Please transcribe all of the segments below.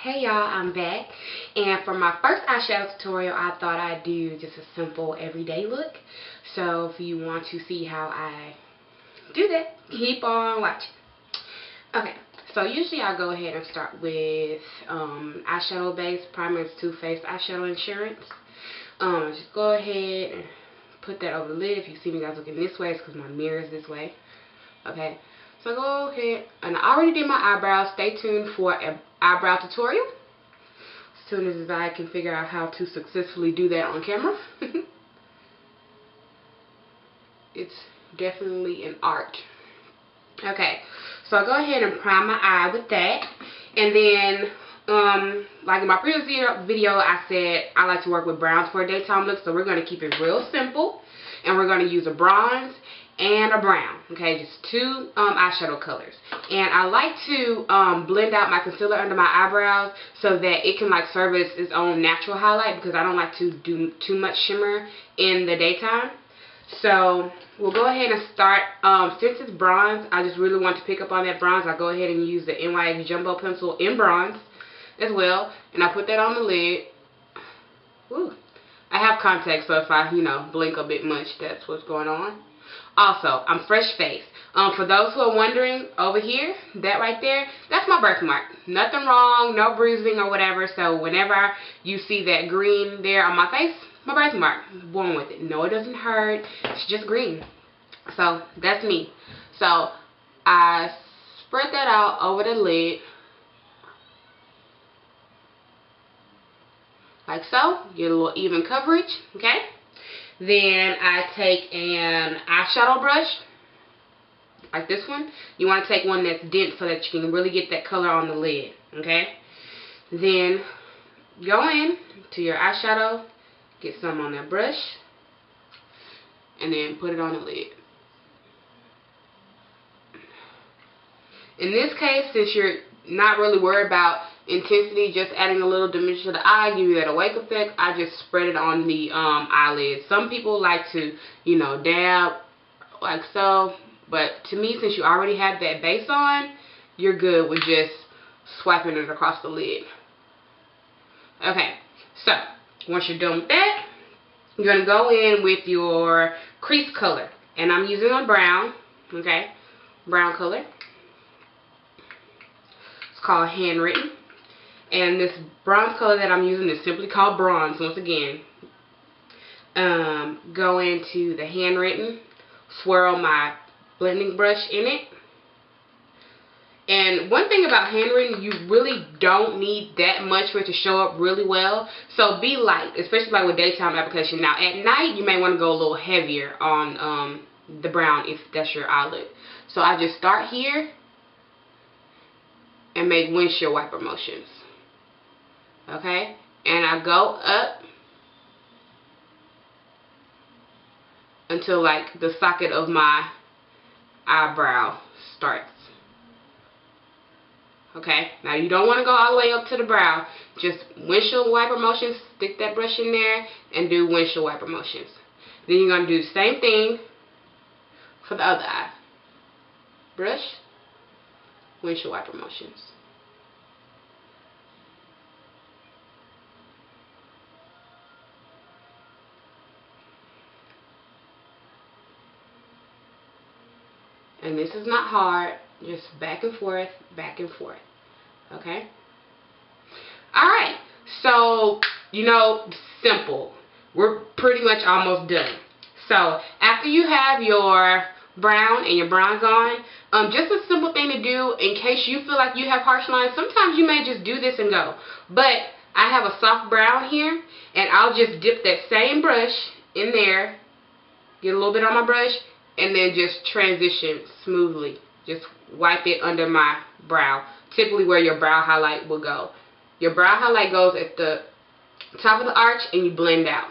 Hey y'all, I'm back, and for my first eyeshadow tutorial I thought I'd do just a simple everyday look. So if you want to see how I do that, keep on watching. Okay, so usually I go ahead and start with eyeshadow base. Primer is Too Faced Eyeshadow Insurance. Just go ahead and put that over the lid. If you see me guys looking this way, it's because my mirror is this way. Okay, so go ahead, and I already did my eyebrows. Stay tuned for an eyebrow tutorial as soon as I can figure out how to successfully do that on camera. It's definitely an art. Okay, so I'll go ahead and prime my eye with that, and then like in my previous video I said I like to work with browns for a daytime look, so we're going to keep it real simple, and we're going to use a bronze and a brown. Okay, just two eyeshadow colors, and I like to blend out my concealer under my eyebrows so that it can like serve as its own natural highlight, because I don't like to do too much shimmer in the daytime. So we'll go ahead and start. Since it's bronze, I just really want to pick up on that bronze. I'll go ahead and use the NYX Jumbo Pencil in bronze as well, and I put that on the lid. Ooh. I have contacts, so if I, blink a bit much, that's what's going on. Also, I'm fresh faced. For those who are wondering, over here, that right there, that's my birthmark. Nothing wrong, no bruising or whatever. So whenever you see that green there on my face, my birthmark. Born with it. No, it doesn't hurt. It's just green. So that's me. So I spread that out over the lid, like so. Get a little even coverage. Okay. Then I take an eyeshadow brush, like this one. You want to take one that's dense so that you can really get that color on the lid, okay? Then go in to your eyeshadow, get some on that brush, and then put it on the lid. In this case, since you're not really worried about intensity, just adding a little dimension to the eye, give you that awake effect, I just spread it on the eyelid. Some people like to, dab like so, but to me, since you already have that base on, you're good with just swiping it across the lid. Okay, so once you're done with that, you're going to go in with your crease color, and I'm using a brown, okay, brown color. It's called Handwritten. And this bronze color that I'm using is simply called bronze, once again. Go into the Handwritten, swirl my blending brush in it. And one thing about Handwritten, you really don't need that much for it to show up really well. So be light, especially like with daytime application. Now at night, you may want to go a little heavier on the brown if that's your eye look. So I just start here and make windshield wiper motions. Okay, and I go up until like the socket of my eyebrow starts. Okay, now you don't want to go all the way up to the brow. Just windshield wiper motions, stick that brush in there and do windshield wiper motions. Then you're going to do the same thing for the other eye. Brush, windshield wiper motions. And this is not hard, just back and forth, okay? Alright, so, simple. We're pretty much almost done. So, after you have your brown and your bronze on, just a simple thing to do in case you feel like you have harsh lines. Sometimes you may just do this and go. But I have a soft brown here, and I'll just dip that same brush in there, get a little bit on my brush, and then just transition smoothly. Just wipe it under my brow, typically where your brow highlight will go. Your brow highlight goes at the top of the arch and you blend out.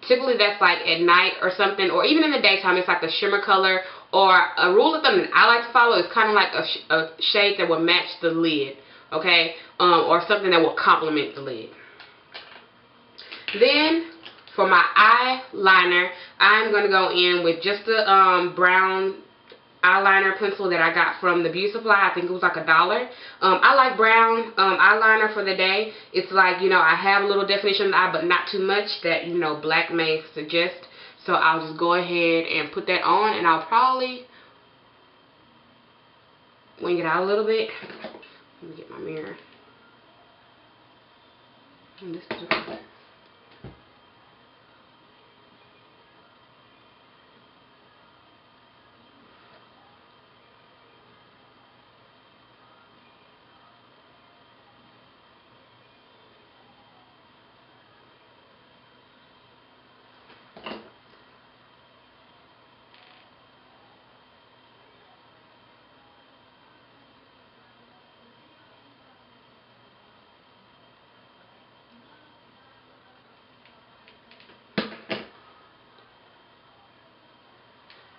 Typically that's like at night or something, or even in the daytime, it's like a shimmer color, or a rule of thumb that I like to follow is kind of like a shade that will match the lid, okay, or something that will complement the lid. Then for my eyeliner, I'm going to go in with just the brown eyeliner pencil that I got from the beauty supply. I think it was like $1. I like brown eyeliner for the day. It's like, you know, I have a little definition of the eye, but not too much that, you know, black may suggest. So I'll just go ahead and put that on, and I'll probably wing it out a little bit. Let me get my mirror. And this is okay.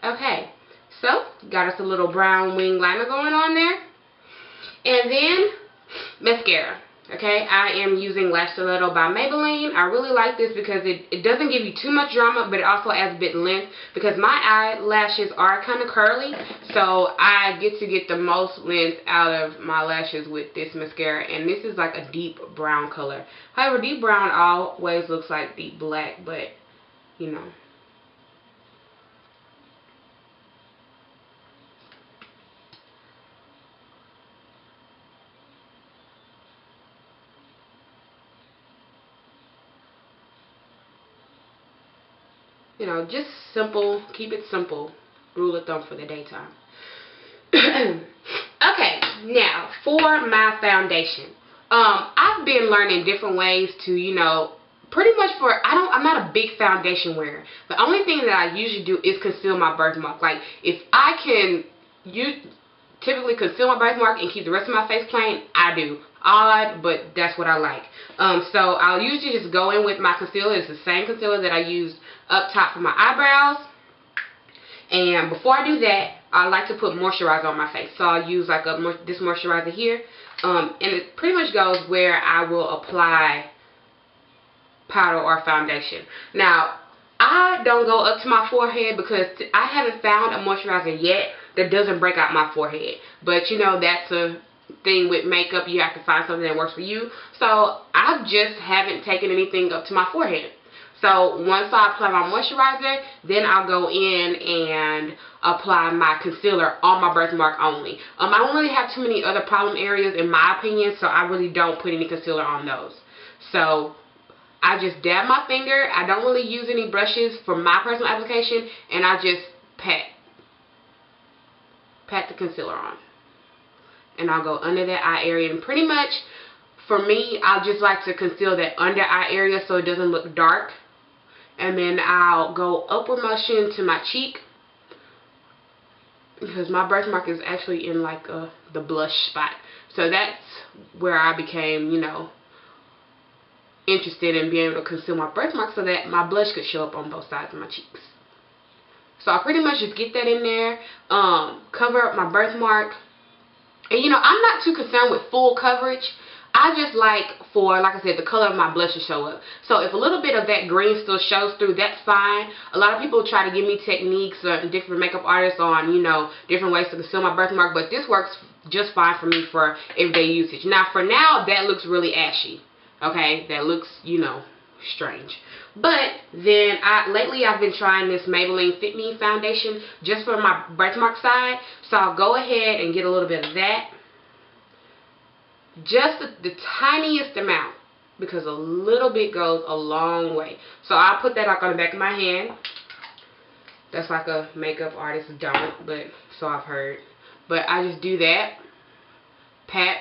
Okay, so got us a little brown wing liner going on there. And then mascara. Okay, I am using Lash Stiletto by Maybelline. I really like this because it doesn't give you too much drama, but it also adds a bit of length because my eyelashes are kind of curly, so I get to get the most length out of my lashes with this mascara. And this is like a deep brown color. However, deep brown always looks like deep black, but you know. You know, just simple, keep it simple, rule of thumb for the daytime. Okay, now for my foundation. I've been learning different ways to, you know, pretty much I'm not a big foundation wearer. The only thing that I usually do is conceal my birthmark. Like, if I can typically conceal my birthmark and keep the rest of my face plain, I do. Odd, but that's what I like. So I'll usually just go in with my concealer. It's the same concealer that I used up top for my eyebrows. And before I do that, I like to put moisturizer on my face. So I'll use like this moisturizer here. And it pretty much goes where I will apply powder or foundation. Now, I don't go up to my forehead because I haven't found a moisturizer yet that doesn't break out my forehead. But you know, that's a thing with makeup. You have to find something that works for you. So I just haven't taken anything up to my forehead. So once I apply my moisturizer, then I'll go in and apply my concealer on my birthmark only. I don't really have too many other problem areas in my opinion, so I really don't put any concealer on those. So I just dab my finger. I don't really use any brushes for my personal application, and I just pat the concealer on. And I'll go under that eye area, and pretty much for me, I just like to conceal that under eye area so it doesn't look dark. And then I'll go upward motion to my cheek, because my birthmark is actually in like the blush spot. So that's where I became, you know, interested in being able to conceal my birthmark so that my blush could show up on both sides of my cheeks. So I pretty much just get that in there, cover up my birthmark. And you know, I'm not too concerned with full coverage. I just like I said, the color of my blush to show up. So if a little bit of that green still shows through, that's fine. A lot of people try to give me techniques or different makeup artists on, you know, different ways to conceal my birthmark, but this works just fine for me for everyday usage. Now, for now, that looks really ashy. Okay, that looks, you know, strange. But then lately I've been trying this Maybelline Fit Me foundation just for my birthmark side. So I'll go ahead and get a little bit of that. Just the tiniest amount, because a little bit goes a long way. So I'll put that like on the back of my hand. That's like a makeup artist don't, but so I've heard. But I just do that. Pat.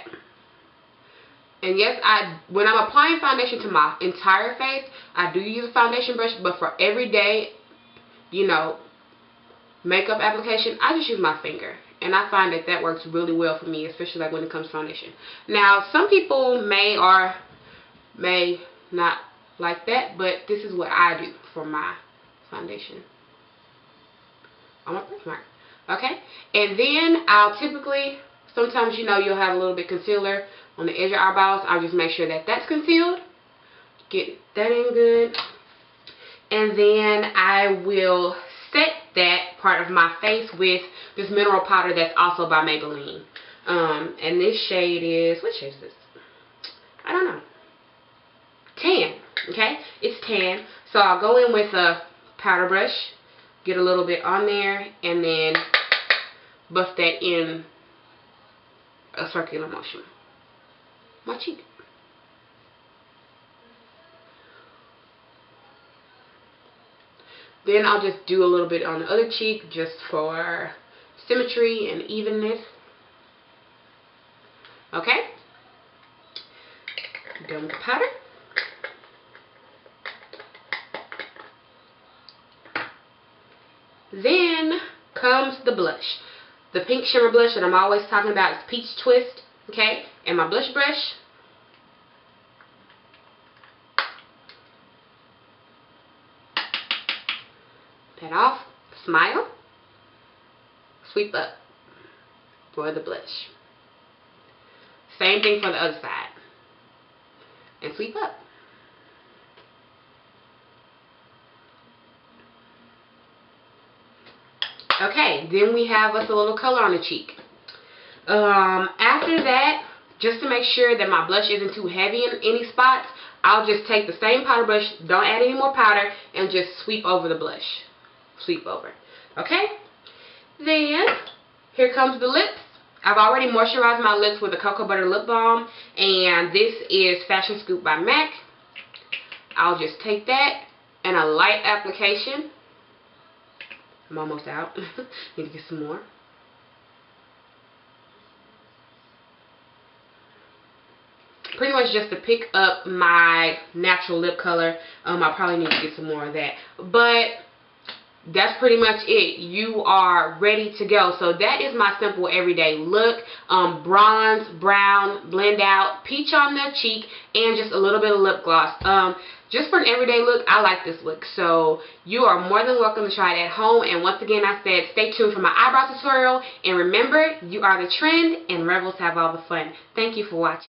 And yes, when I'm applying foundation to my entire face, I do use a foundation brush, but for everyday, you know, makeup application, I just use my finger. And I find that that works really well for me, especially like when it comes to foundation. Now, some people may or may not like that, but this is what I do for my foundation on my birthmark. Okay? And then I'll typically, sometimes, you know, you'll have a little bit concealer on the edge of your eyeballs. I'll just make sure that that's concealed. Get that in good. And then I will set that part of my face with this mineral powder that's also by Maybelline. And this shade is, what shade is this? I don't know. Tan. Okay, it's tan. So I'll go in with a powder brush, get a little bit on there, and then buff that in a circular motion. My cheek. Then I'll just do a little bit on the other cheek just for symmetry and evenness. Okay? Done with the powder. Then comes the blush. The pink shimmer blush that I'm always talking about is Peach Twist. Okay? And my blush brush. Pat off, smile, sweep up for the blush. Same thing for the other side. And sweep up. Okay, then we have us a little color on the cheek. After that, just to make sure that my blush isn't too heavy in any spots, I'll just take the same powder brush, don't add any more powder, and just sweep over the blush. Sweep over. Okay? Then, here comes the lips. I've already moisturized my lips with a Cocoa Butter Lip Balm, and this is Fashion Scoop by MAC. I'll just take that and a light application. I'm almost out. Need to get some more. Pretty much just to pick up my natural lip color. I probably need to get some more of that. But that's pretty much it. You are ready to go. So that is my simple everyday look. Bronze, brown, blend out, peach on the cheek, and just a little bit of lip gloss. Just for an everyday look, I like this look. So you are more than welcome to try it at home. And once again, I said stay tuned for my eyebrow tutorial. And remember, you are the trend and rebels have all the fun. Thank you for watching.